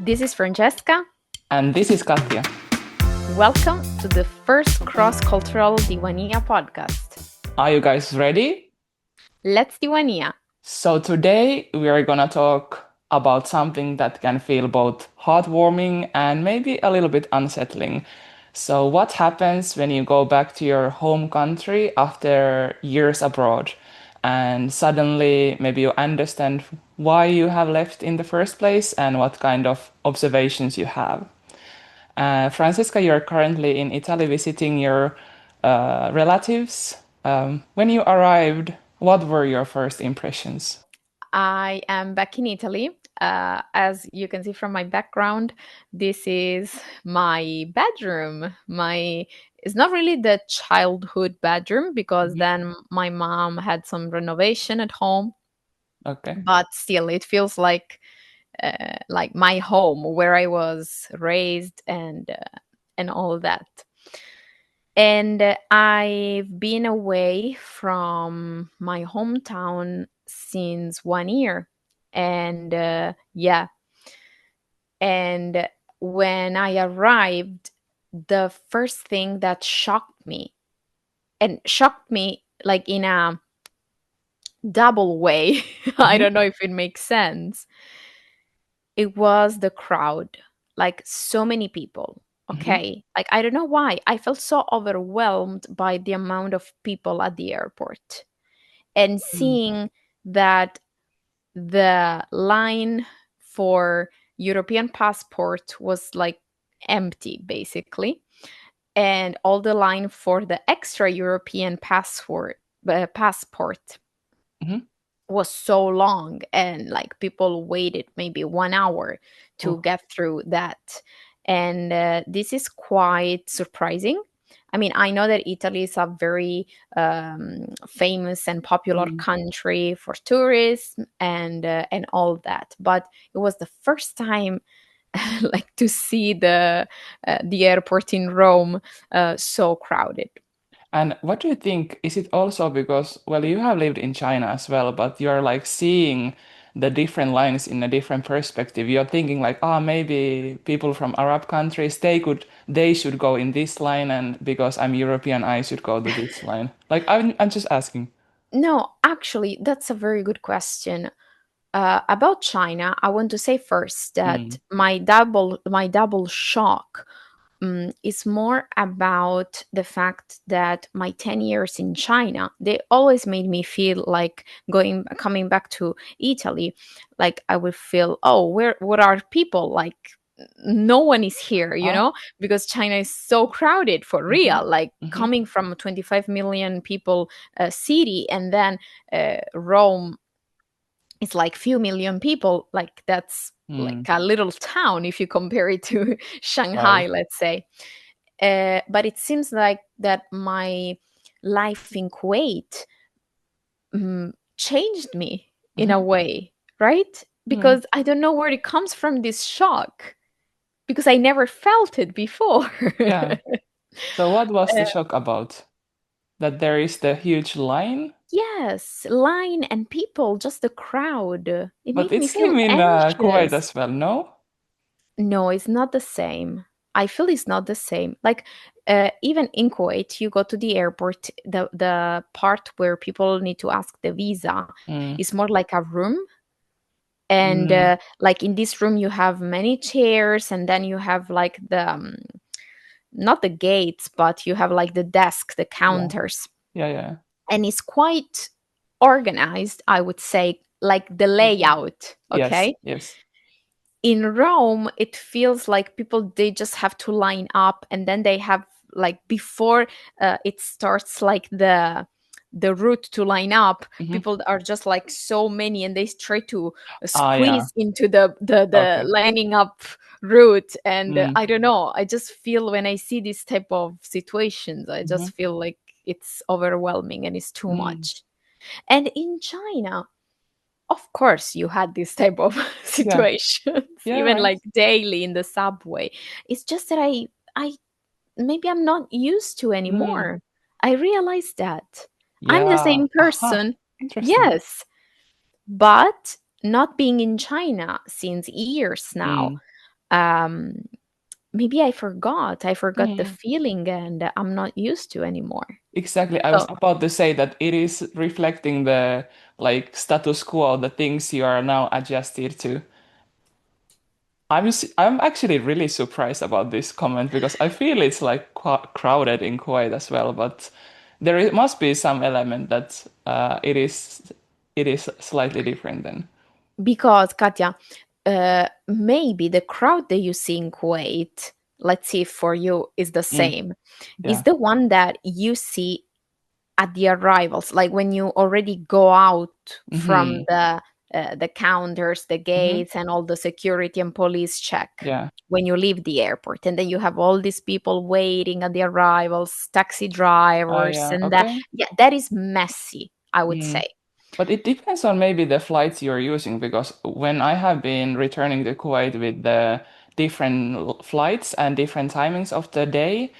This is Francesca. And this is Katja. Welcome to the first cross-cultural Diwaniya podcast. Are you guys ready? Let's Diwaniya. So today we are gonna talk about something that can feel both heartwarming and maybe a little bit unsettling. So what happens when you go back to your home country after years abroad and suddenly maybe you understand why you have left in the first place and what kind of observations you have. Francesca, you're currently in Italy visiting your relatives. When you arrived, what were your first impressions? I am back in Italy. As you can see from my background, this is my bedroom. It's not really the childhood bedroom because Mhm. then my mom had some renovation at home, Okay. but still it feels like my home where I was raised and all that. And I've been away from my hometown since 1 year. And yeah, and when I arrived, the first thing that shocked me like in a double way, I Mhm. don't know if it makes sense, it was the crowd. Like so many people. Mhm. Okay. Like I don't know why. I felt so overwhelmed by the amount of people at the airport and Mm. seeing that the line for European passport was like empty basically, and all the line for the extra European passport Mhm. was so long, and like people waited maybe 1 hour to Oh. get through that. And this is quite surprising. I mean, I know that Italy is a very famous and popular Mm. country for tourism and all that, but it was the first time like to see the airport in Rome so crowded. And what do you think? Is it also because, well, you have lived in China as well, but you're like seeing the different lines in a different perspective. You're thinking like, oh, maybe people from Arab countries, they should go in this line, and because I'm European, I should go to this line. Like, I'm just asking. No, actually, that's a very good question. About China, I want to say first that Mm. my double shock is more about the fact that my 10 years in China, they always made me feel like coming back to Italy, like I would feel, oh, what are people like? No one is here, Huh? because China is so crowded for Mm-hmm. real, like Mm-hmm. coming from a 25 million people city, and then Rome it's like few million people, like that's like Mm. a little town if you compare it to Wow. Shanghai, let's say. But it seems like that my life in Kuwait changed me in a Mm-hmm. way, right? Mm. Because I don't know where it comes from, this shock, because I never felt it before. Yeah. So what was the shock about? That there is the huge line? Yes, line and people, just the crowd. It But made me it's feel same in Kuwait anxious. as well, no? No, it's not the same. I feel it's not the same. Like even in Kuwait, you go to the airport, the part where people need to ask the visa Mm. is more like a room. And Mm. like in this room, you have many chairs, and then you have like the not the gates, but you have like the desk, the Yeah. counters, Yeah, yeah. and it's quite organized, I would say, like the Mhm. layout. Yes, Okay, yes. in Rome, it feels like people, they just have to line up, and then they have like before it starts like the route to line up, Hmm. people are just like so many, and they try to Ah, yeah. squeeze into the Okay. lining up route. And Mm. I don't know, I just feel when I see this type of situations, I Hmm. just feel like it's overwhelming and it's too Mm. much. And in China, of course you had this type of Yeah. situations, Yeah, even right. like daily in the subway. It's just that I maybe I'm not used to Mm. anymore. I realized that I'm the Yeah. same Aha. person, Interesting. yes, but not being in China since years now, Mm. um, maybe I forgot the Mm, feeling, and I'm not used to anymore. exactly. I was So about to say that it is reflecting the like status quo, the things you are now adjusted to. I'm actually really surprised about this comment because I feel it's like qu crowded in Kuwait as well, but must be some element that it is slightly different then. because Katya, maybe the crowd that you see in Kuwait, let's see if for you is the Mm, same, is yeah. the one that you see at the arrivals, like when you already go out from Mm-hmm. the counters, the Mm-hmm. gates, and all the security and police check Yeah. when you leave the airport, and then you have all these people waiting at the arrivals, taxi drivers, Yeah. and that, Okay. yeah, that is messy, I would Mm. say. But it depends on maybe the flights you're using because when I have been returning to Kuwait with the different flights and different timings of the day,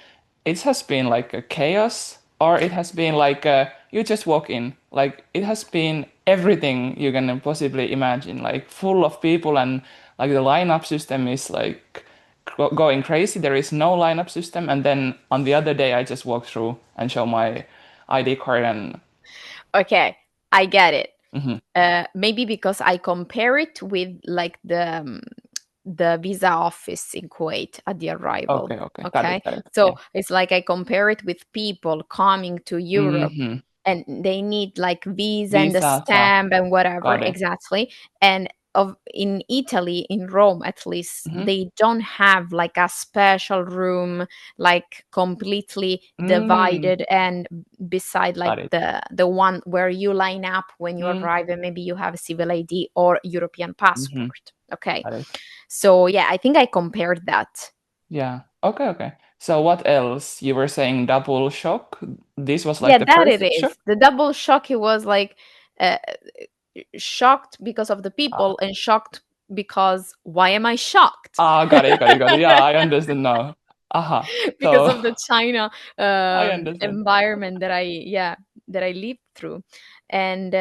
it has been like a chaos or it has been like you just walk in. Like it has been everything you can possibly imagine, like full of people and like the lineup system is like going crazy. There is no lineup system. And then on the other day, I just walk through and show my ID card and Okay, I get it. mhm. Maybe because I compare it with like the visa office in Kuwait at the arrival. Okay, okay. Okay, Got it. Yeah. so it's like I compare it with people coming to Europe, Mm-hmm. and they need like visa and the Visa stuff. stamp and whatever, Got it. exactly. And of in Italy, in Rome at least, Mm-hmm. they don't have like a special room, like completely Mm, divided and beside like got it. the one where you line up when you Mm, arrive, and maybe you have a civil ID or European mm-hmm. passport. Okay, Got it. so yeah, I think I compared that. Yeah. Okay, okay. So what else? You were saying double shock. This was like Yeah, the that it first shock? is. The double shock, it was like uh, shocked because of the Ah, people, and shocked because why am I shocked? got it. Yeah, I understand now. Aha. Because So of the China I understand. environment that I lived through, and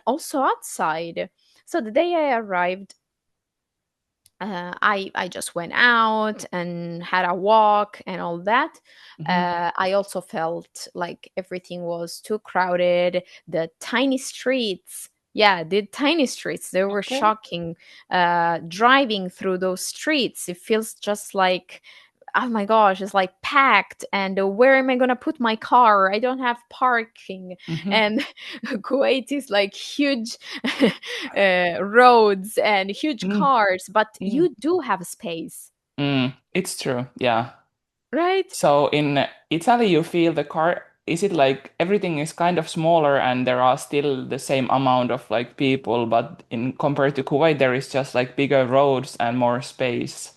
also outside. So the day I arrived, I just went out and had a walk and all that. Mm-hmm. I also felt like everything was too crowded. The tiny streets, yeah, the tiny streets, they were Okay. shocking. Driving through those streets, it feels just like, oh my gosh, it's like packed, and where am I going to put my car? I don't have parking. Mm-hmm. And Kuwait is like huge roads and huge Mm, cars, but mm, you do have space, it's true. Yeah. right? So in Italy, you feel the car, is it like everything is kind of smaller and there are still the same amount of like people, but in compared to Kuwait, there is just like bigger roads and more space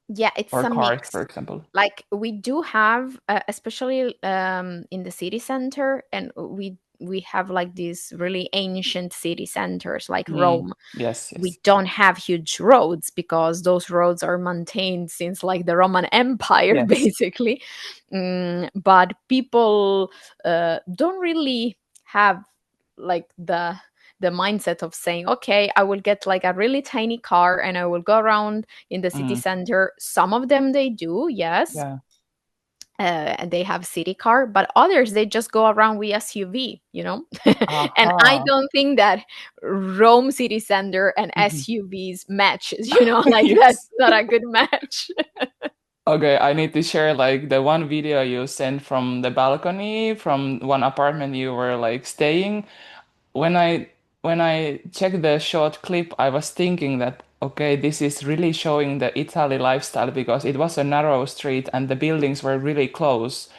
Yeah, it's for a cars, for mix. example. Like we do have, especially in the city center, and we have like these really ancient city centers like Mm. Rome. Yes, We yes. don't have huge roads because those roads are maintained since like the Roman Empire, Yes. basically. But people don't really have like the mindset of saying, okay, I will get like a really tiny car and I will go around in the city Mm. center. Some of them they do, yes, Yeah. and they have city car, but others they just go around with SUV, and I Aha. don't think that Rome city center and Mhm. SUVs matches, like that's Yes. not a good match. Okay, I need to share like the one video you sent from the balcony from one apartment you were like staying. when I when I checked the short clip, I was thinking that okay, this is really showing the Italy lifestyle because it was a narrow street and the buildings were really close.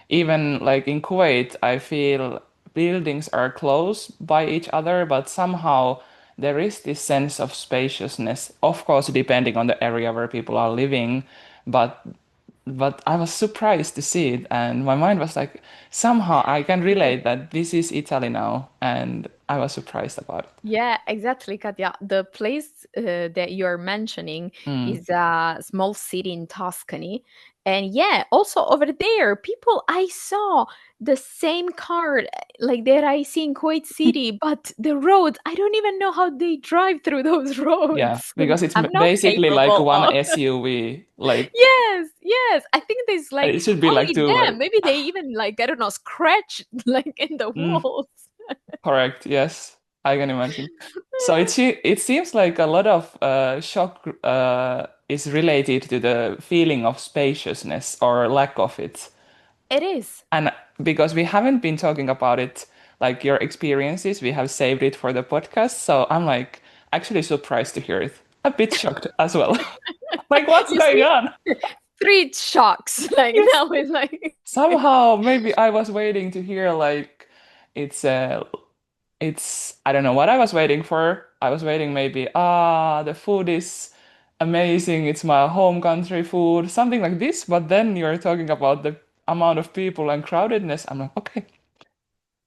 Even like in Kuwait, I feel buildings are close by each other, but somehow there is this sense of spaciousness. Of course, depending on the area where people are living, but I was surprised to see it, and my mind was like, somehow I can relate that this is Italy now, and I was surprised about it. Yeah, exactly, Katya. The place that you're mentioning Mm, is a small city in Tuscany, And yeah, also over there, people I saw the same car like that I see in Kuwait City, but the roads, I don't even know how they drive through those Yeah, roads. because it's I'm not basically like capable one of. SUV. Like Yes, yes. I think there's like it should be like only two, them. like Maybe they even like I don't know, scratch like in the mm, walls. correct. Yes, I can imagine. So it seems like a lot of shock is related to the feeling of spaciousness or lack of it. It is. And because we haven't been talking about it, like your experiences, we have saved it for the podcast. So I'm like actually surprised to hear it. A bit shocked as well. Like, what's You going see? on? Street shocks. Like Yes. now it's like Somehow, maybe I was waiting to hear like it's I don't know what I was waiting for. I was waiting maybe the food is amazing. It's my home country food, something like this. But then you're talking about the amount of people and crowdedness. I'm like, okay,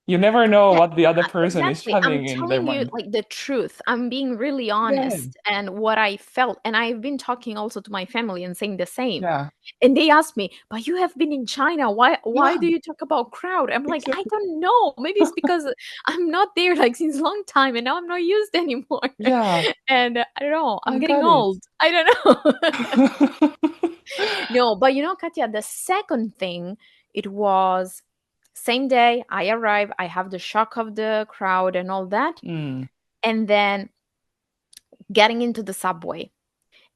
you never know yeah, what the other person is exactly. I'm having in their telling you mind. like the truth. I'm being really Yeah, honest and what I felt. And I've been talking also to my family and saying the same. yeah, And they asked me, "But you have been in China. Why yeah, do you talk about crowd?" I'm like, "I exactly. don't know. Maybe it's because I'm not there like since long time and now I'm not used anymore." Yeah, And I don't know. I'm I getting got it. old. I don't know. No, but you know, Katya, the second thing, it was same day I arrive, I have the shock of the crowd and all that, Mm. and then getting into the subway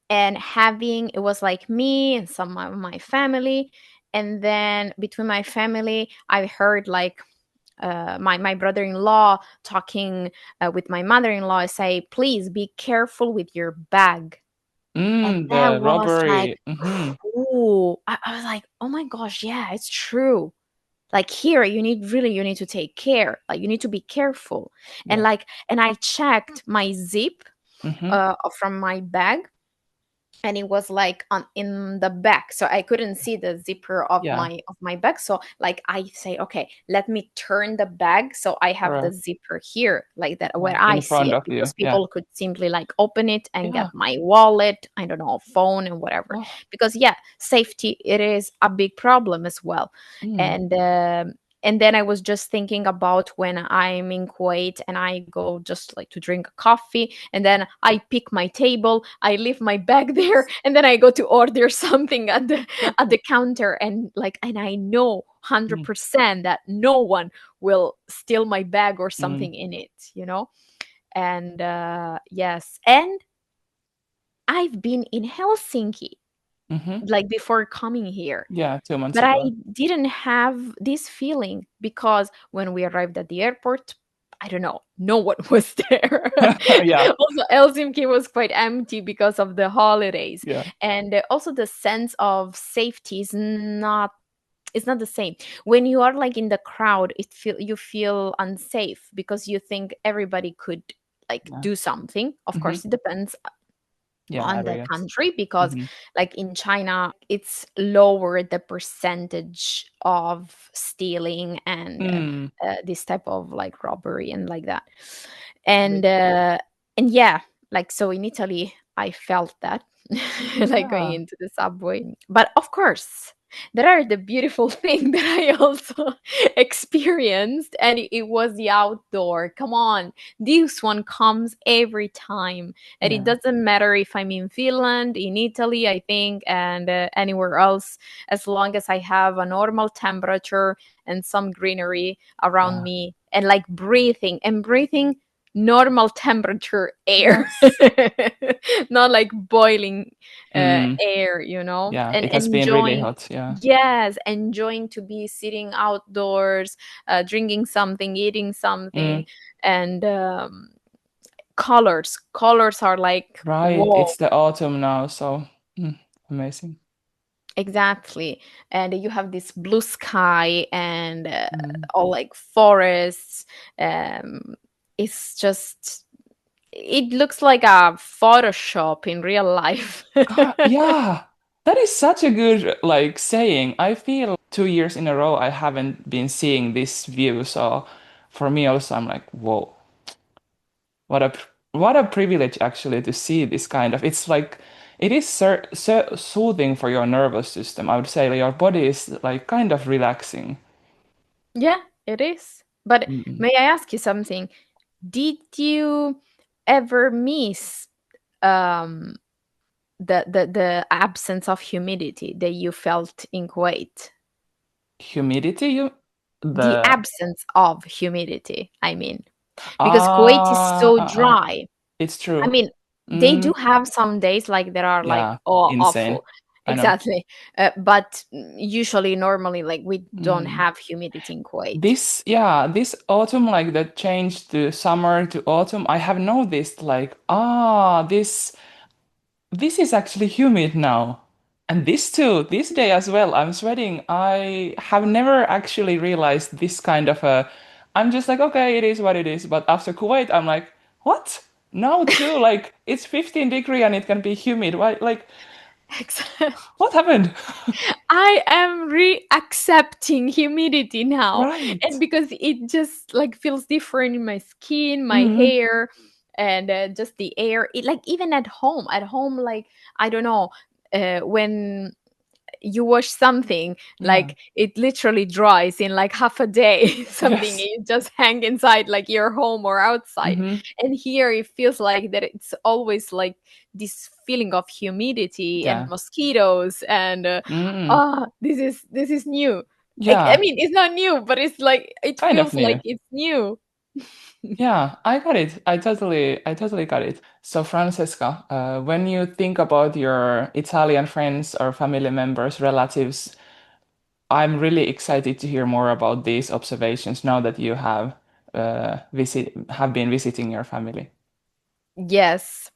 and having it was like me and some of my family, and then between my family, I heard like my brother-in-law talking with my mother-in-law say, "Please be careful with your bag." And Mm, that the was like, robbery. Hmm. ooh, I was like, oh my gosh, yeah, it's true. Like here, you need to take care. Like you need to be careful. And Yeah. like, and I checked my zip Hmm. from my bag, and it was like on in the back, so I couldn't see the zipper Yeah. of my bag. So like I say, okay, let me turn the bag so I have the Correct. zipper here like that Yeah. where I In see front it, of you. because Yeah. people could simply like open it and get Yeah. my wallet, I don't know, phone and whatever. Oh. Because yeah, safety, it is a big problem as well. Mm. And then I was just thinking about when I'm in Kuwait and I go just like to drink a coffee, and then I pick my table, I leave my bag there, Yes. and then I go to order something at Exactly. the counter, and like, and I know Mm. 100% that no one will steal my bag or Mm. something in it, you know? And yes, and I've been in Helsinki Hmm. like before coming here. Yeah. 2 months But I ago. didn't have this feeling because when we arrived at the airport, I don't know, no one was there. Yeah. Also, Helsinki was quite empty because of the holidays. Yeah. And also the sense of safety is not, it's not the same. When you are like in the crowd, you feel unsafe because you think everybody could like Yeah. do something. Of Hmm. course, it depends Yeah. on the Areas. country, because Hmm. like in China it's lower the percentage of stealing and Mm. this type of like robbery and like that. But- And yeah, like so in Italy I felt that like going Yeah. into the subway. But of course there are the beautiful thing that I also experienced, and it was the outdoor. Come on, this one comes every time, and it Yeah. doesn't matter if I'm in Finland, in Italy, I think, and anywhere else, as long as I have a normal temperature and some greenery around Yeah. me, and like breathing normal temperature air, Yes. not like boiling Mm. air, you know, Yeah. and It has been really enjoying. hot. Yeah. Yes, enjoying to be sitting outdoors, drinking something, eating Mm. something, and colors are like, Right. whoa. It's the autumn now, so amazing. Exactly. And you have this blue sky and Mm. all like forests. um it's just, it looks like a Photoshop in real life. Yeah, that is such a good like saying. I feel 2 years in a row I haven't been seeing this view, so for me also I'm like, whoa, what a what a privilege actually to see this kind of. It's like It is so soothing for your nervous system. I would say like, your body is like kind of relaxing. Yeah, it is. But Mm. may I ask you something? Did you ever miss um, the absence of humidity that you felt in Kuwait? Humidity, you The the absence of humidity, I mean, because Kuwait is ah so dry. it's I true. mean, they do Mm, have some days like that are like, yeah, oh, insane. awful. I know. Exactly. But usually, normally, like we don't Mm. have humidity in Kuwait. This autumn, like the change to summer to autumn, I have noticed like, this is actually humid now. And this too, this day as well, I'm sweating. I have never actually realized this kind of I'm just like, okay, it is what it is. But after Kuwait, I'm like, what? Now too, like it's 15-degree and it can be humid. Why, like, Exactly. what happened? I am re-accepting humidity now, and Right. because it just like feels different in my skin, my Hmm. hair, and just the air. It like even at home, like I don't know, when you wash something, Yeah. like it literally dries in like half a day. Something Yes. you just hang inside like your home or outside, Hmm. and here it feels like that it's always like this feeling of humidity and Yeah. mosquitoes and Mm. this is new. I Yeah. mean, it's not new, but it's like it Kind of feels like new. it's new. Yeah, I got it. I totally got it. So, Francesca, when you think about your Italian friends or family members, relatives, I'm really excited to hear more about these observations now that you have been visiting your family. Yes.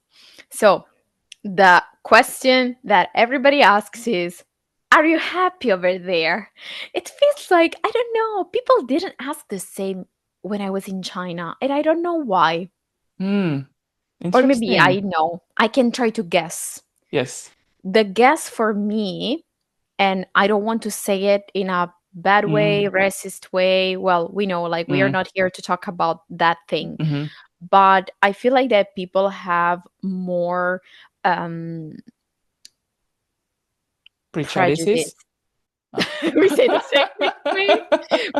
So the question that everybody asks is, are you happy over there? It feels like, I don't know, people didn't ask the same when I was in China, and I don't know why. Hmm, Or maybe interesting. I know. I can try to guess. Yes. The guess for me, and I don't want to say it in a bad way, Mm, racist way. Well, we know, like, we are mm, not here to talk about that thing. mm-hmm. But I feel like that people have more um, prejudice. Prejudices? Oh. We say the same way.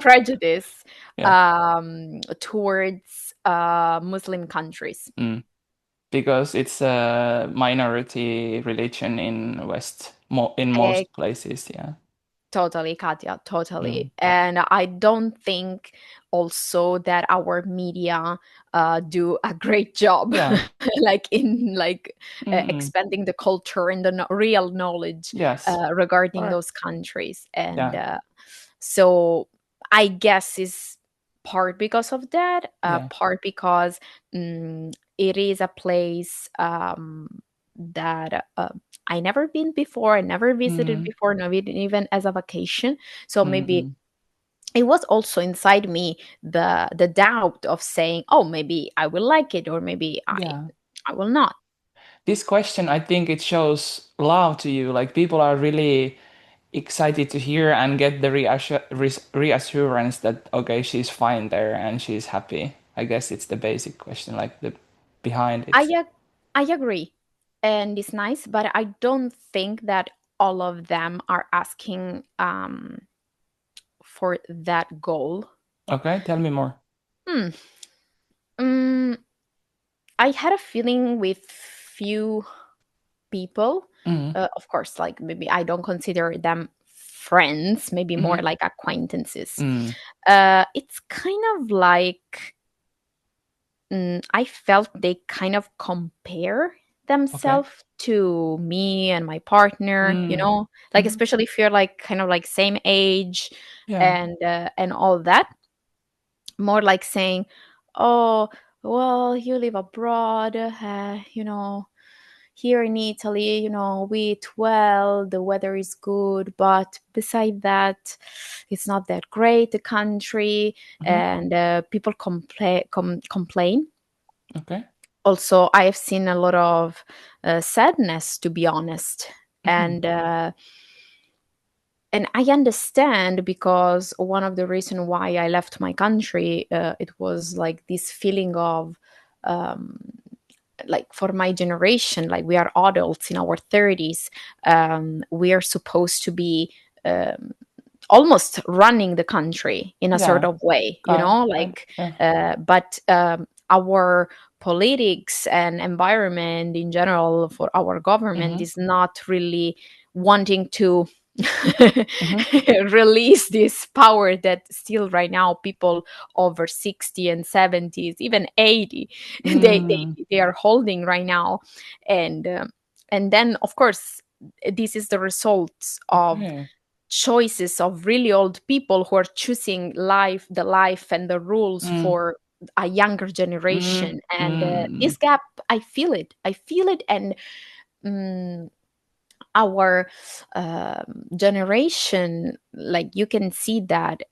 Prejudice Yeah. towards Muslim countries. Mm. Because it's a minority religion in in Eh, most places. Yeah. Totally, Katya, Mm. totally. And I don't think also that our media do a great job, Yeah. like in like Mm-mm. expanding the culture and the real knowledge Yes. regarding Or those countries. And yeah. so I guess is part because of that, Yeah. part because it is a place that I never been before. I never visited Mm. before, not even as a vacation. So maybe Mm-mm. it was also inside me the doubt of saying, "Oh, maybe I will like it, or maybe Yeah. I will not." This question, I think it shows love to you. Like people are really excited to hear and get the reassurance that okay, she's fine there and she's happy. I guess it's the basic question, like the behind I it. ag- I agree, and it's nice, but I don't think that all of them are asking for that goal. Okay, tell me more. Hmm. Mm, I had a feeling with few people. Mm. Of course, like maybe I don't consider them friends, maybe more Mm-hmm. like acquaintances. Mm. It's kind of like I felt they kind of compare Okay. themselves to me and my partner, Mm. like Mm-hmm. especially if you're like kind of like same age Yeah. and all that. More like saying, "Oh, well, you live abroad, here in Italy, we eat well, the weather is good, but beside that, it's not that great, the country," Mm-hmm. and people complain. Okay. Also, I have seen a lot of sadness, to be honest, Mm-hmm. and I understand because one of the reason why I left my country, it was like this feeling of um, like for my generation, like we are adults in our 30s, we are supposed to be almost running the country in a sort Yeah. of way, Kind. like, Yeah. but our politics and environment in general for our government Mm-hmm. is not really wanting to Mm-hmm. release this power that still right now people over 60 and 70s, even 80, Mm. they are holding right now. And then of course this is the result of Okay. choices of really old people who are choosing the life and the rules Mm. for a younger Mm. generation. And Mm. this gap, I feel it. And um, our generation, like you can see that,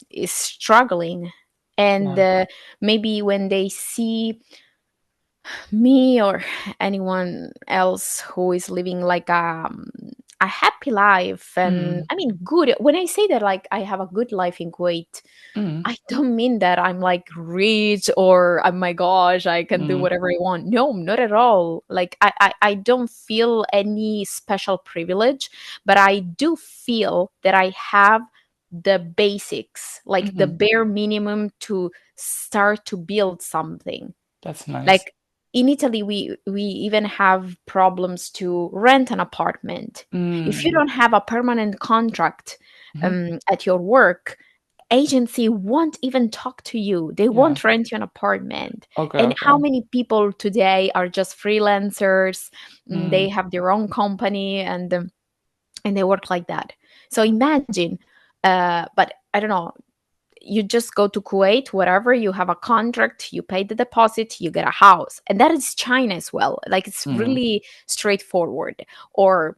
is struggling. And Yeah. maybe when they see me or anyone else who is living like a happy life, and Mm. I mean good, when I say that like I have a good life in Kuwait, Mm. I don't mean that I'm like rich or oh my gosh, I can do Mm. whatever I want. No, not at all. Like I don't feel any special privilege, but I do feel that I have the basics, like the Mm-hmm. bare minimum to start to build something. That's nice. Like in Italy, we even have problems to rent an apartment. If you Mm. don't have a permanent contract Mm-hmm. at your work, agency won't even talk to you. They Yeah. won't rent you an apartment. Okay. And how Okay. many people today are just freelancers? They Mm. have their own company, and they work like that. So imagine, but I don't know, you just go to Kuwait, whatever, you have a contract, you pay the deposit, you get a house. And that is China as well. Like it's Mm. really straightforward. Or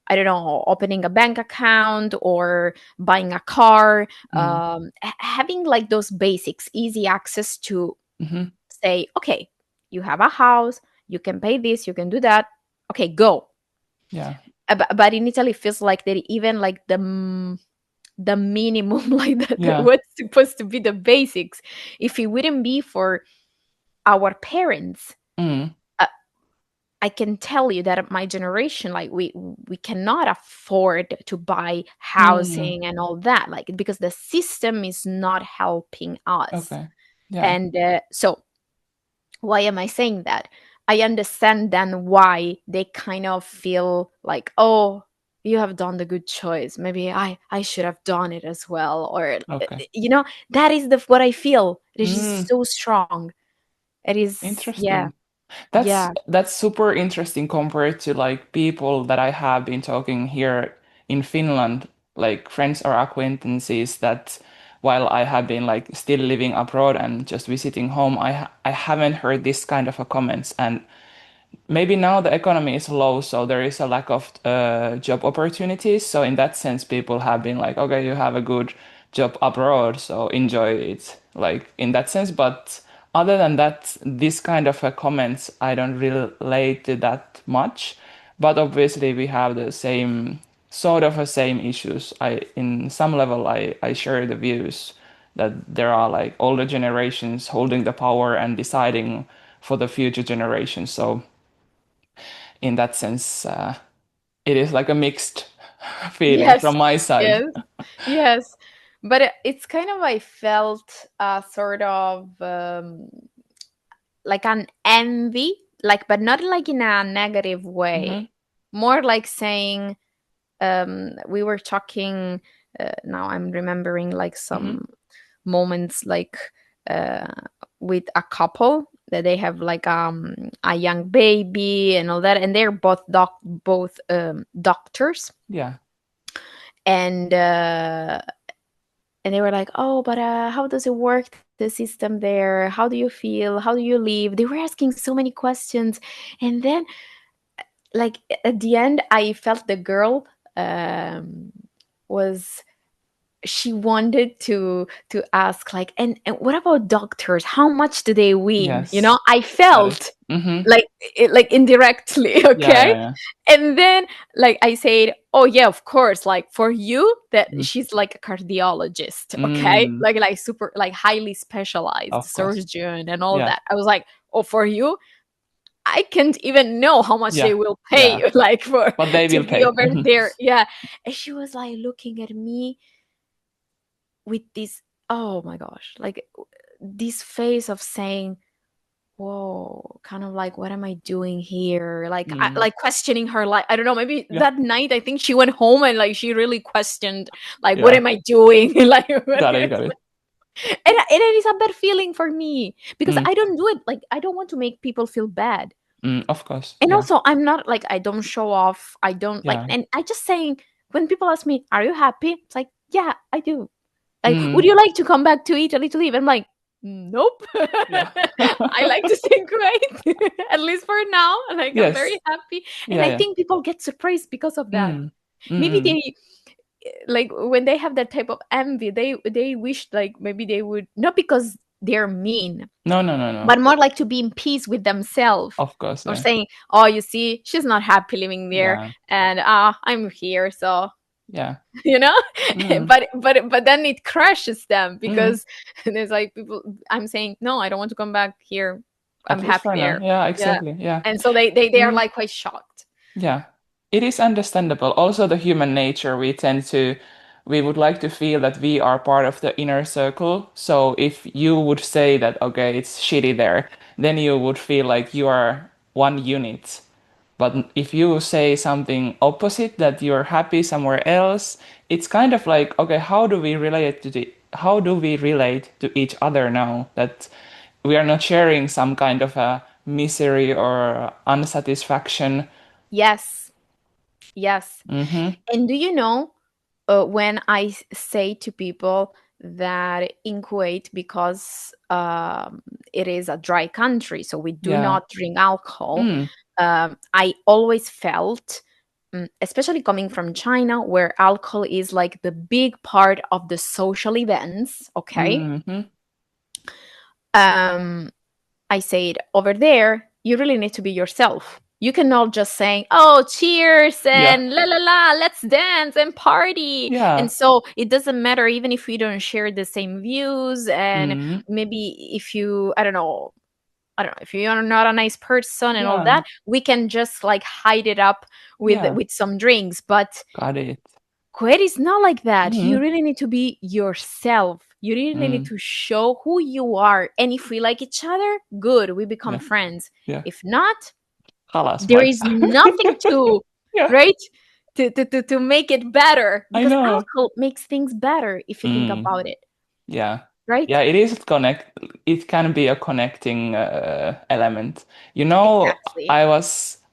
I don't know, opening a bank account or buying a car, Mm. having like those basics, easy access to Mm-hmm. say, okay, you have a house, you can pay this, you can do that. Okay, go. Yeah. But in Italy, it feels like that even like the minimum like Yeah. what's supposed to be the basics, if it wouldn't be for our parents, Mm. uh, I can tell you that my generation, like we cannot afford to buy Mm. housing and all that, like because the system is not helping us. Okay. Yeah. And so why am I saying that? I understand then why they kind of feel like, oh, you have done the good choice. Maybe I should have done it as well. Or Okay. that is the what I feel. It is Mm. just so strong. It is, yeah, Interesting. That's yeah, that's super interesting compared to like people that I have been talking here in Finland, like friends or acquaintances that while I have been like still living abroad and just visiting home, I haven't heard this kind of a comments. And maybe now the economy is low, so there is a lack of job opportunities. So in that sense, people have been like, okay, you have a good job abroad, so enjoy it, like in that sense. But other than that, this kind of comments, I don't relate to that much. But obviously, we have the same sort of a same issues. In some level, I share the views that there are like older generations holding the power and deciding for the future generations. So in that sense, it is like a mixed feeling yes, from my side. yes, yes. But it's kind of, I felt sort of like an envy, like, but not like in a negative Hmm. way, more like saying, we were talking, now I'm remembering like Hmm. some moments, like uh, with a couple that they have like a young baby and all that, and they're both doctors. Yeah. And uh, and they were like, oh, but how does it work, the system there? How do you feel? How do you live? They were asking so many questions. And then, like, at the end, I felt the girl was, she wanted to ask, like, and what about doctors? How much do they win? Yes. I Got it. felt Hmm. like like indirectly, Yeah, okay. yeah, yeah. And then, like, I said, oh yeah, of course, like for you, that Mm. she's like a cardiologist, okay, Mm, like super, like highly specialized of course. surgeon and all Yeah. that. I was like, oh, for you, I can't even know how much they Yeah. will pay Yeah. you, like, for But they to will be pay. over there. Yeah. And she was like looking at me with this, oh my gosh, like this face of saying, whoa, kind of like, what am I doing here? Like, Mm. like questioning her, like, I don't know, maybe Yeah. that night I think she went home and like she really questioned, like, what Yeah. am I doing? Like, Got it. Got it. and it is a bad feeling for me because Mm. I don't do it. Like, I don't want to make people feel bad. Mm. Of course. And Yeah. also, I'm not like, I don't show off. I don't like, Yeah. and I just saying, when people ask me, are you happy? It's like, yeah, I do. Like, would Mm. you like to come back to Italy to live? I'm like, nope. Yeah. I like to stay in Kuwait, at least for now. Like, I'm very Yes. happy. And Yeah. I Yeah. think people get surprised because of that. Mm. Maybe Mm. they, like, when they have that type of envy, they wish like maybe they would, not because they're mean, No. No. No. No. but more like to be in peace with themselves, Of course. or Yeah. saying, oh, you see, she's not happy living there, Yeah. and I'm here, so Yeah. you know. Mm. But then it crushes them Mm. because there's like people, I'm saying, no, I don't want to come back here, I'm At least happy for now. there. Yeah. Yeah. Exactly. Yeah. And so they are Mm. like quite shocked. Yeah, it is understandable. Also, the human nature, we would like to feel that we are part of the inner circle. So if you would say that, okay, it's shitty there, then you would feel like you are one unit. But if you say something opposite, that you're happy somewhere else, it's kind of like, okay, how do we relate to each other now that we are not sharing some kind of a misery or unsatisfaction? Yes. Yes. Mm-hmm. And do you know, when I say to people that in Kuwait, because it is a dry country, so we do Yeah. not drink alcohol, Mm. I always felt, especially coming from China, where alcohol is like the big part of the social events, okay? Mm-hmm. Um, I said, over there, you really need to be yourself. You cannot just say, oh, cheers Yeah. and la la la, let's dance and party. And Yeah. so it doesn't matter even if we don't share the same views. And Mm. maybe if you, I don't know, if you are not a nice person and all Yeah. that, we can just like hide it up Yeah. with some drinks. But Got it. Kuwait is not like that. You Mm. really need to be yourself. You really need Mm. to show who you are. And if we like each other, good, we become Yeah. friends. Yeah. If not, Halas, there bye. is nothing to, Yeah. right? To make it better, I because know. alcohol makes things better if you think Mm. about it, Yeah. right? Yeah, it is it can be a connecting element. You know, Exactly.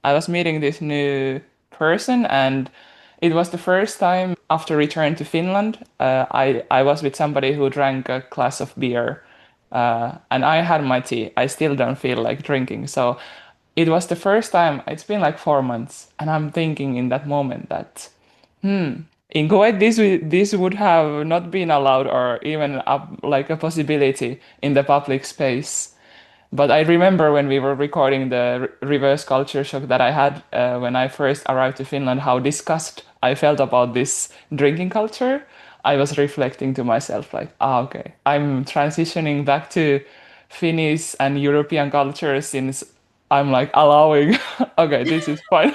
I was meeting this new person, and it was the first time after return to Finland. I was with somebody who drank a glass of beer, and I had my tea. I still don't feel like drinking. So it was the first time, it's been like 4 months, and I'm thinking in that moment that in Kuwait, this would have not been allowed or even like a possibility in the public space. But I remember when we were recording the reverse culture shock that I had when I first arrived to Finland, how disgust I felt about this drinking culture. I was reflecting to myself like, okay, I'm transitioning back to Finnish and European culture since I'm like allowing, okay, this is fine.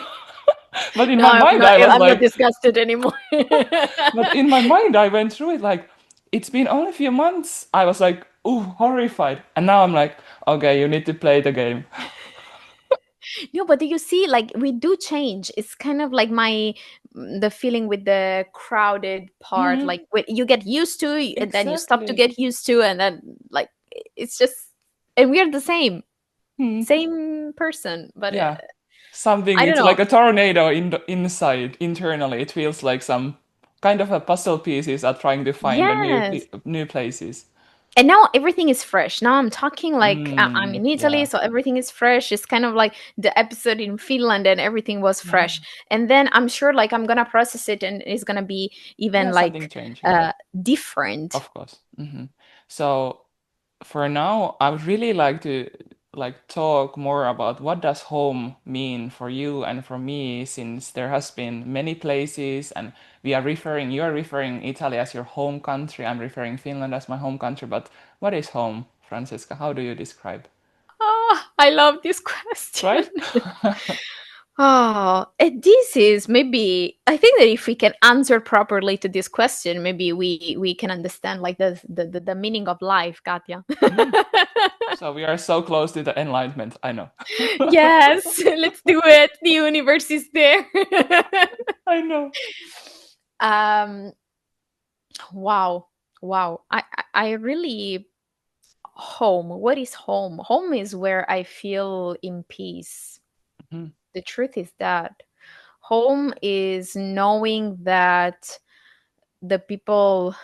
But in No, my mind, I was I'm not like, disgusted anymore. but in my mind, I went through it like it's been only a few months. I was like, ooh, horrified. And now I'm like, okay, you need to play the game. No, but do you see, like, we do change. It's kind of like the feeling with the crowded part, Mm, like when you get used to, and then you stop to exactly. get used to, and then like it's just, and we're the Mm, same person, but yeah. Something, I don't it's know. like a tornado inside, internally. It feels like some kind of a puzzle pieces are trying to find a Yes. new places. And now everything is fresh. Now I'm talking like, I'm Mm, in Italy, yeah. so everything is fresh. It's kind of like the episode in Finland, and everything was Yeah. fresh. And then I'm sure like I'm gonna process it, and it's gonna be Yeah, even something like changed. Yeah. different. Of course. So for now, I would really like to like talk more about what does home mean for you and for me, since there has been many places and you are referring Italy as your home country, I'm referring Finland as my home country, but what is home, Francesca? How do you describe? I love this question. right? Oh, and this is maybe, I think that if we can answer properly to this question, maybe we can understand like the meaning of life, Katya. Mm. So we are so close to the enlightenment, I know. Yes, let's do it. The universe is there. I know. um wow. Wow. I really, home. What is home? Home is where I feel in peace. Mhm. The truth is that home is knowing that the people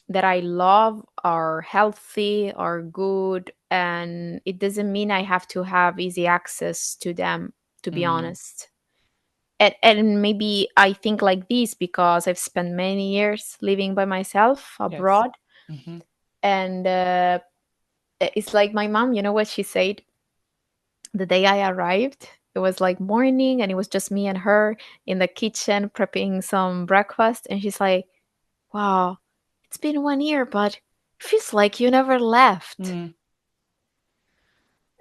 that I love are healthy, are good, and it doesn't mean I have to have easy access to them, to be Mm. honest. And maybe I think like this because I've spent many years living by myself Yes. abroad. Hmm. And it's like my mom, you know what she said? The day I arrived, it was like morning and it was just me and her in the kitchen prepping some breakfast. And she's like, wow, it's been 1 year, but it feels like you never left. Mm.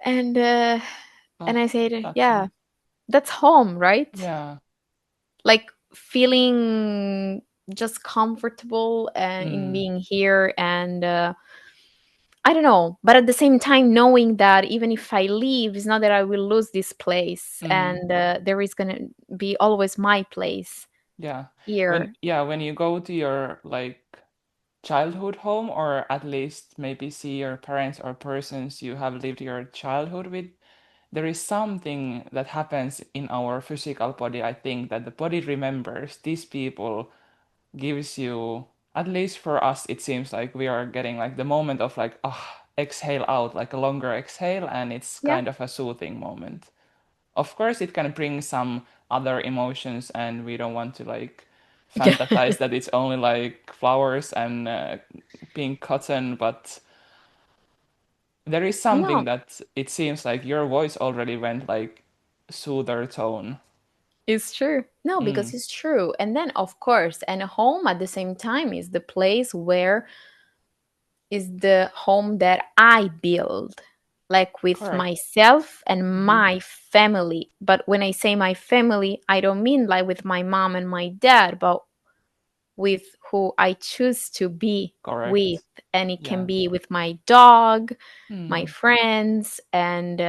And Oh, I said, that's yeah, nice. that's home, right? Yeah. Like feeling just comfortable and in Mm. being here. And I don't know, but at the same time, knowing that even if I leave, it's not that I will lose this place, Mm. and there is gonna be always my place Yeah. here. When you go to your like childhood home, or at least maybe see your parents or persons you have lived your childhood with, there is something that happens in our physical body. I think that the body remembers these people, gives you, at least for us, it seems like we are getting like the moment of like, ah, exhale out, like a longer exhale, and it's Yeah, kind of a soothing moment. Of course, it can bring some other emotions, and we don't want to like yeah. fantasize that it's only like flowers and pink cotton, but there is something No, that it seems like your voice already went like soother tone. it's true. No, Mm, because it's true. And then, of course, and home at the same time is the place where is the home that I build, like with correct. myself and Mm-hmm. my family. But when I say my family, I don't mean like with my mom and my dad, but with who I choose to be with. Correct. And it can Yeah. be with my dog, my Mm, friends, and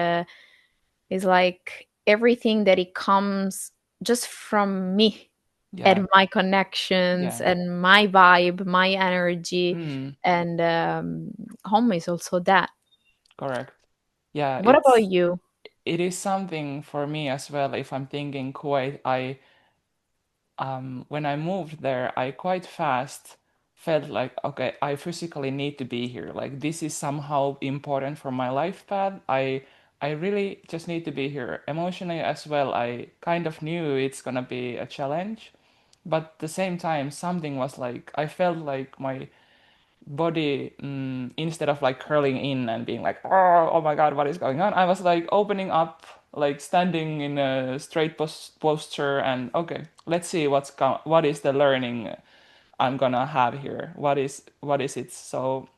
it's like everything that it comes just from me yeah. and my connections Yeah. and my vibe, my energy. Mm, And home is also that. correct. Yeah, What about you? it is something for me as well. If I'm thinking Kuwait, I when I moved there, I quite fast felt like, okay, I physically need to be here. Like this is somehow important for my life path. I really just need to be here. Emotionally as well, I kind of knew it's gonna be a challenge, but at the same time, something was like I felt like my body, instead of like curling in and being like, oh my God, what is going on? I was like opening up, like standing in a straight posture, and okay, let's see what is the learning I'm gonna have here. What is it? So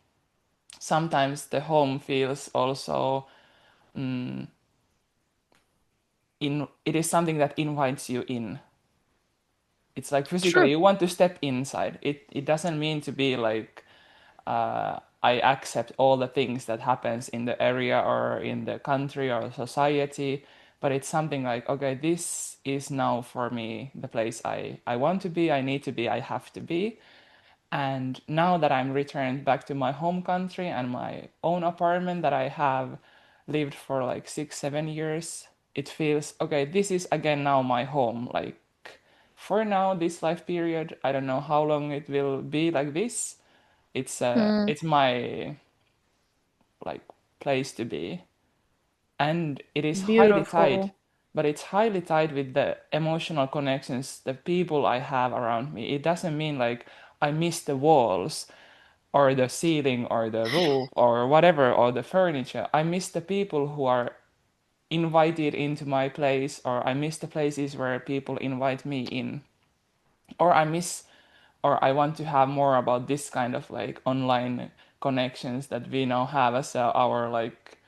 sometimes the home feels also, mm, in it is something that invites you in. It's like physically True. you want to step inside. It doesn't mean to be like, I accept all the things that happens in the area or in the country or society, but it's something like, okay, this is now for me the place I want to be, I need to be, I have to be. And now that I'm returned back to my home country and my own apartment that I have lived for like 6 7 years, it feels okay, this is again now my home. Like for now, this life period, I don't know how long it will be like this. Mm, It's my like place to be, and it is highly tied, beautiful. but it's highly tied with the emotional connections, the people I have around me. It doesn't mean like I miss the walls or the ceiling or the roof or whatever or the furniture. I miss the people who are invited into my place, or I miss the places where people invite me in, or I miss, or I want to have more about this kind of like online connections that we now have as our like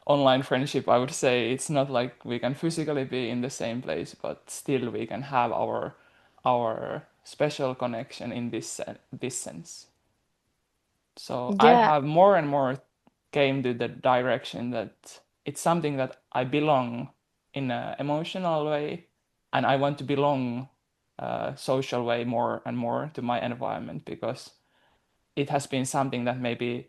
online friendship, I would say it's not like we can physically be in the same place, but still we can have our special connection in this sense. So I Yeah. have more and more came to the direction that it's something that I belong in an emotional way, and I want to belong social way more and more to my environment because it has been something that maybe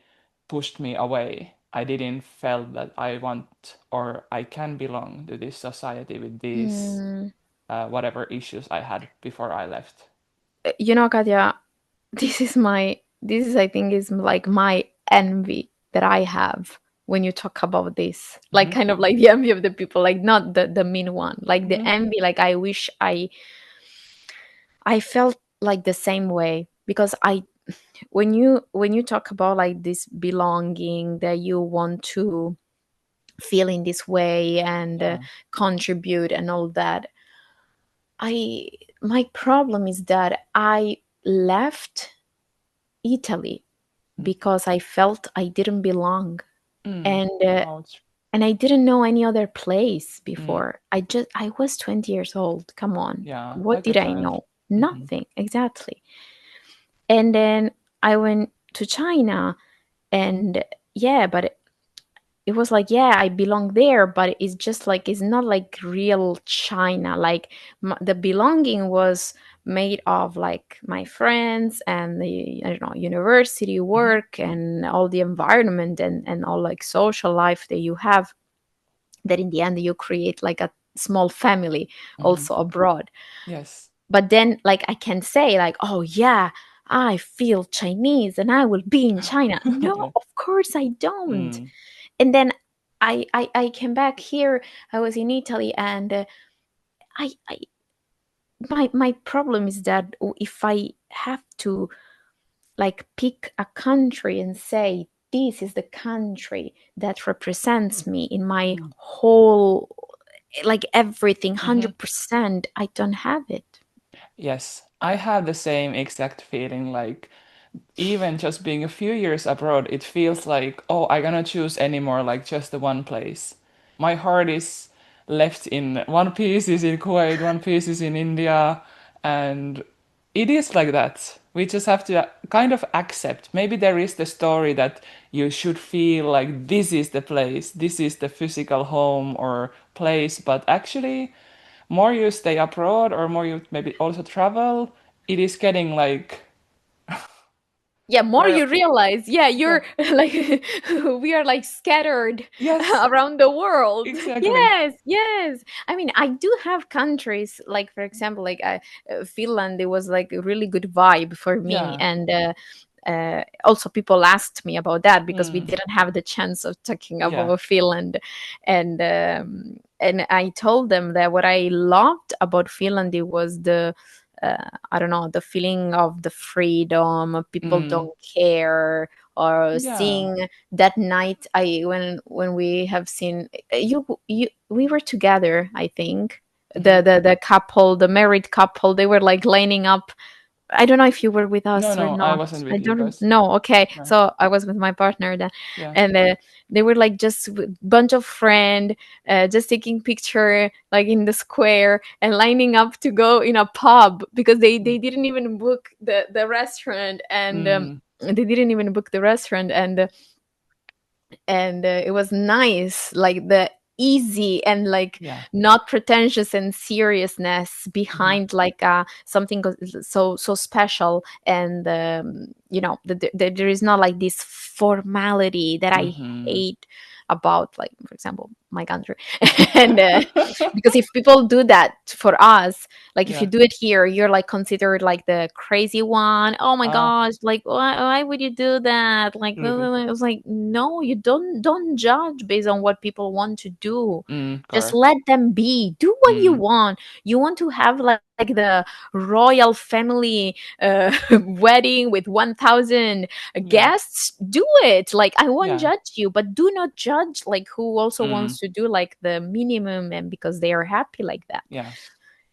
pushed me away. I didn't felt that I want or I can belong to this society with these Mm, whatever issues I had before I left. Katya, this is, I think, is like my envy that I have when you talk about this. Like, Hmm. kind of like the envy of the people, like not the mean one. Like the Hmm. envy, like I wish I felt like the same way, because I when you talk about like this belonging, that you want to feel in this way and Yeah. contribute and all that, I my problem is that I left Italy because I felt I didn't belong, Mm. and Ouch. I didn't know any other place Mm. before. I was 20 years old. Come on. Yeah, What like a did I child. know? Hmm. Nothing. Exactly. And then I went to China, and yeah, but it was like, yeah, I belong there, but it's just like, it's not like real China. Like the belonging was made of like my friends and the, I don't know, university Hmm. work and all the environment and all like social life that you have, that in the end you create like a small family Hmm. also abroad. Yes. But then like I can say like, oh yeah, I feel Chinese and I will be in China. No, Yeah. of course I don't. Mm. And then I came back here. I was in Italy, and I my problem is that if I have to like pick a country and say this is the country that represents me in my Mm. whole, like everything Hmm. 100%, I don't have it. Yes, I have the same exact feeling. Like even just being a few years abroad, it feels like, oh, I cannot choose anymore, like just the one place. My heart is left in one piece is in Kuwait, one piece is in India, and it is like that. We just have to kind of accept. Maybe there is the story that you should feel like this is the place, this is the physical home or place, but actually, more you stay abroad or more you maybe also travel, it is getting like Yeah, more where you realize, yeah, yeah. you're like we are like scattered Yes, around the world. exactly. Yes, yes. I mean, I do have countries like, for example, like Finland. It was like a really good vibe for me, Yeah. and also people asked me about that because we Mm. didn't have the chance of talking Yeah. about Finland, and I told them that what I loved about Finland, it was the I don't know, the feeling of the freedom, people Mm. don't care, or Yeah. seeing that night. I when we have seen you we were together, I think. Hmm. The couple, the married couple, they were like lining up. I don't know if you were with No, us or no, I not. wasn't I with you don't guys. know. Okay, No. so I was with my partner then, Yeah. and they were like just a bunch of friend, just taking picture like in the square and lining up to go in a pub because Mm. they didn't even book the restaurant, and Mm. they didn't even book the restaurant, and it was nice, like the easy and like Yeah. not pretentious and seriousness Hmm. behind like something so special, and there is not like this formality that I Hmm. hate about, like, for example, my country. And because if people do that for us, like if you Yeah. do it here, you're like considered like the crazy one. Oh my Ah, gosh, like why would you do that? Like really. I was like, no, you don't judge based on what people want to do. Mm, Just correct. let them be. Do what you Mm. want. You want to have like the royal family wedding with 1,000 Yeah. guests, do it. Like I won't Yeah. judge you, but do not judge like who also Mm. wants to do like the minimum, and because they are happy like that. Yeah.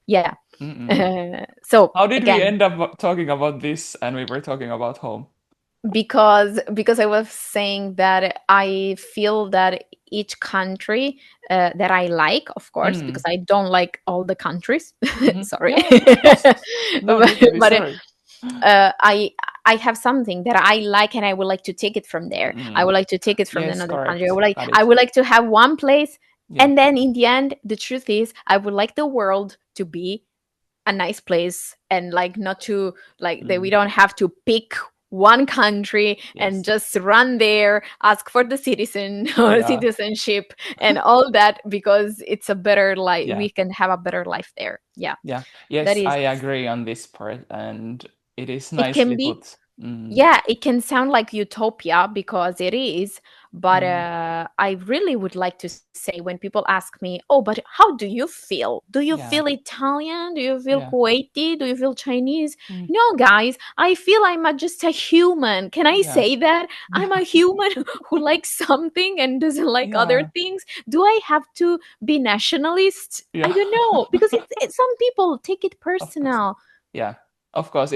Yeah. Mm-mm. So How did we again, end up talking about this and we were talking about home? because I was saying that I feel that each country that I like, of course, because Mm. I don't like all the countries. Sorry. Yeah, of course. No need to be But sorry. I have something that I like, and I would like to take it from there. I Mm. would like to take it from Yes, another country. correct. Got I it. would like to have one place, Yeah. and then in the end, the truth is, I would like the world to be a nice place, and like not to like that we Mm. don't have to pick one country and Yes. just run there, ask for the citizen or Yeah. citizenship and all that, because it's a better life. Yeah. We can have a better life there. Yeah, Yeah. that Yes, is. I agree on this part, and it is It can nicely be, put. Mm. yeah, it can sound like utopia because it is, but Mm. I really would like to say, when people ask me, oh, but how do you feel? Do you feel Yeah. Italian? Do you feel Yeah. Kuwaiti? Do you feel Chinese? Mm. No, guys, I feel just a human. Can I Yeah. say that? I'm a human who likes something and doesn't like other Yeah. things. Do I have to be nationalist? I Yeah. don't know, because some people take it Of course. personal. Yeah. Of course,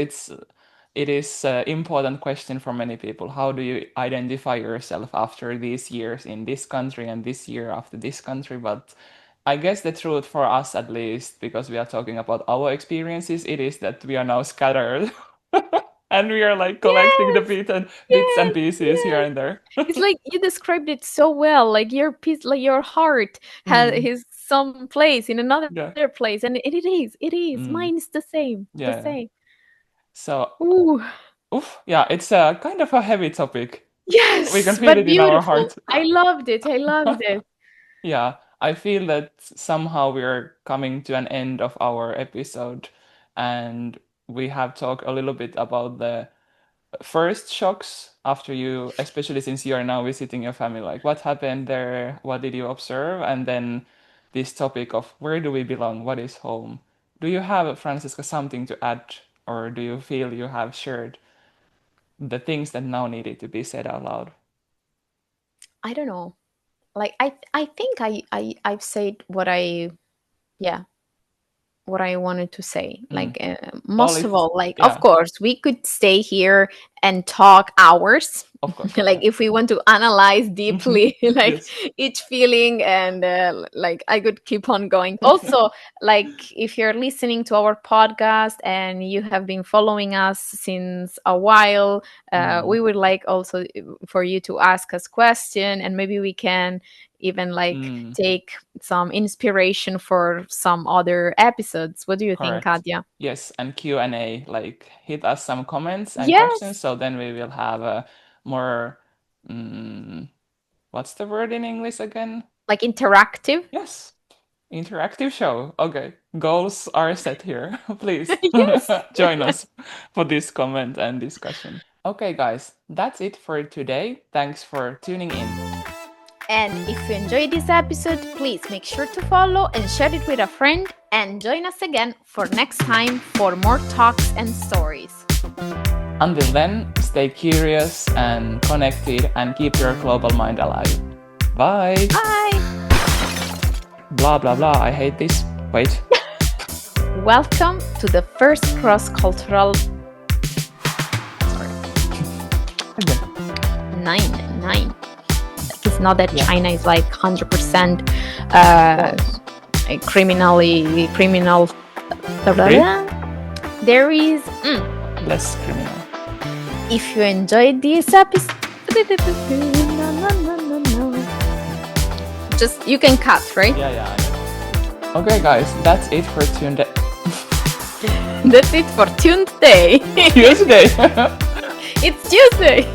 it is an important question for many people. How do you identify yourself after these years in this country and this year after this country? But I guess the truth for us, at least, because we are talking about our experiences, it is that we are now scattered and we are like collecting the Yes, bits and yes, pieces here yes. and there. It's like you described it so well. Like your piece, like your heart has Mm, is some place in another yeah. place, and it is. It is. Mine is Mm, the same. The yeah. same. Yeah. So, Ooh, oof, yeah, it's a kind of a heavy topic. We can yes, feel but it in our beautiful. heart. I loved it. I loved it. Yeah, I feel that somehow we're coming to an end of our episode, and we have talked a little bit about the first shocks after you, especially since you are now visiting your family, like what happened there, what did you observe, and then this topic of where do we belong, what is home. Do you have, Francisca, something to add, or do you feel you have shared the things that now needed to be said out loud? I don't know. Like I think I've said what I, yeah, what I wanted to say. Mm. Like, All most of is, all, like, of yeah, course, we could stay here and talk hours. of course, Like, yeah. if we want to analyze deeply, like Yes. each feeling, and like I could keep on going. Also, like if you're listening to our podcast and you have been following us since a while, Mm, we would like also for you to ask us question, and maybe we can even like mm, take some inspiration for some other episodes. What do you think, correct. Katja? Yes, and Q&A, like hit us some comments and questions, Yes, so then we will have a more, mm, what's the word in English again? like interactive. Yes, interactive show. Okay, goals are set here. Please Yes. join us for this comment and discussion. Okay, guys, that's it for today. Thanks for tuning in. And if you enjoyed this episode, please make sure to follow and share it with a friend, and join us again for next time for more talks and stories. Until then, stay curious and connected and keep your global mind alive. Bye! Bye. Blah blah blah, I hate this. Wait. Welcome to the first cross-cultural. Sorry, Again. 9. It's not that Yeah. China is like 100% Yes. criminal. Free? There is. Less criminal. If you enjoyed this episode, just you can cut, right? Yeah, yeah. I know. Okay, guys, that's it for Tuesday. That's it for Tuesday. Tuesday. It's Tuesday.